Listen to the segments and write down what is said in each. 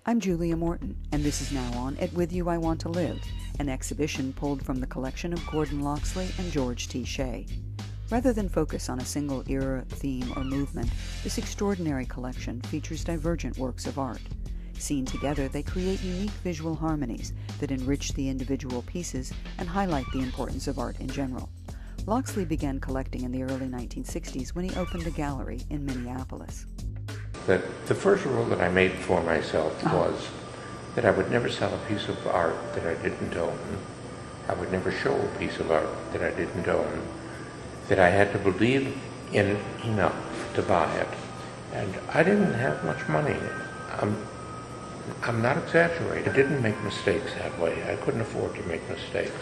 I'm Julia Morton, and this is now on at With You I Want to Live, an exhibition pulled from the collection of Gordon Locksley and George T. Shea. Rather than focus on a single era, theme, or movement, this extraordinary collection features divergent works of art. Seen together, they create unique visual harmonies that enrich the individual pieces and highlight the importance of art in general. Locksley began collecting in the early 1960s when he opened a gallery in Minneapolis. The first rule that I made for myself was that I would never sell a piece of art that I didn't own. I would never show a piece of art that I didn't own. That I had to believe in it enough to buy it. And I didn't have much money. I'm not exaggerating. I didn't make mistakes that way. I couldn't afford to make mistakes.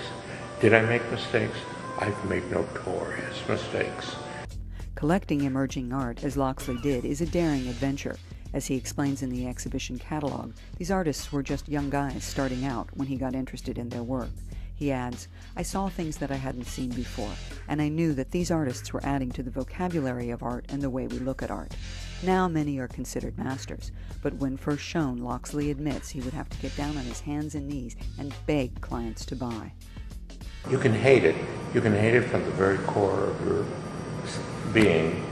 Did I make mistakes? I've made notorious mistakes. Collecting emerging art, as Locksley did, is a daring adventure. As he explains in the exhibition catalog, these artists were just young guys starting out when he got interested in their work. He adds, "I saw things that I hadn't seen before, and I knew that these artists were adding to the vocabulary of art and the way we look at art. Now many are considered masters, but when first shown, Locksley admits he would have to get down on his hands and knees and beg clients to buy." You can hate it. You can hate it from the very core of your being,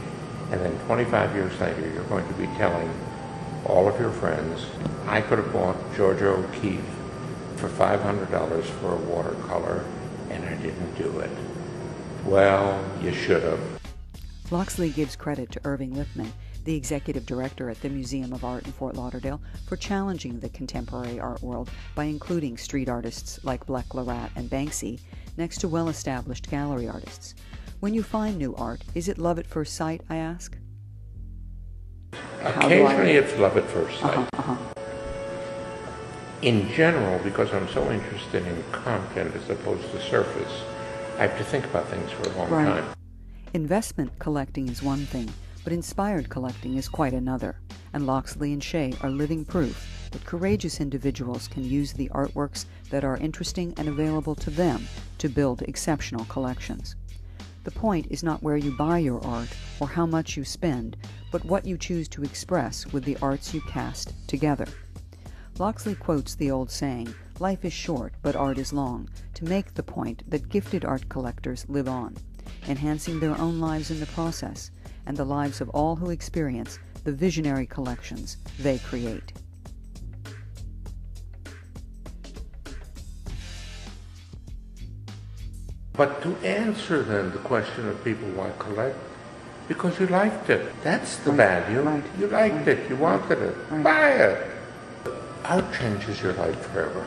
and then 25 years later you're going to be telling all of your friends, I could have bought Georgia O'Keeffe for $500 for a watercolor, and I didn't do it. Well, you should have. Locksley gives credit to Irving Lippman, the executive director at the Museum of Art in Fort Lauderdale, for challenging the contemporary art world by including street artists like Blek Lerat and Banksy next to well-established gallery artists. When you find new art, is it love at first sight, I ask? Occasionally it's love at first sight. In general, because I'm so interested in content as opposed to surface, I have to think about things for a long time. Investment collecting is one thing, but inspired collecting is quite another, and Locksley and Shea are living proof that courageous individuals can use the artworks that are interesting and available to them to build exceptional collections. The point is not where you buy your art or how much you spend, but what you choose to express with the arts you cast together. Locksley quotes the old saying, "Life is short, but art is long," to make the point that gifted art collectors live on, enhancing their own lives in the process, and the lives of all who experience the visionary collections they create. But to answer then the question of people why collect, because you liked it. That's the value. You liked it. You wanted it. Buy it. Art changes your life forever.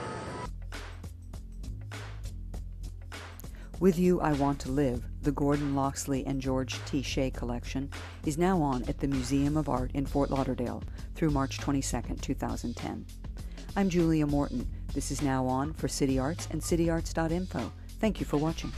With You I Want to Live, the Gordon Locksley and George T. Shea collection, is now on at the Museum of Art in Fort Lauderdale through March 22, 2010. I'm Julia Morton. This is now on for City Arts and cityarts.info. Thank you for watching.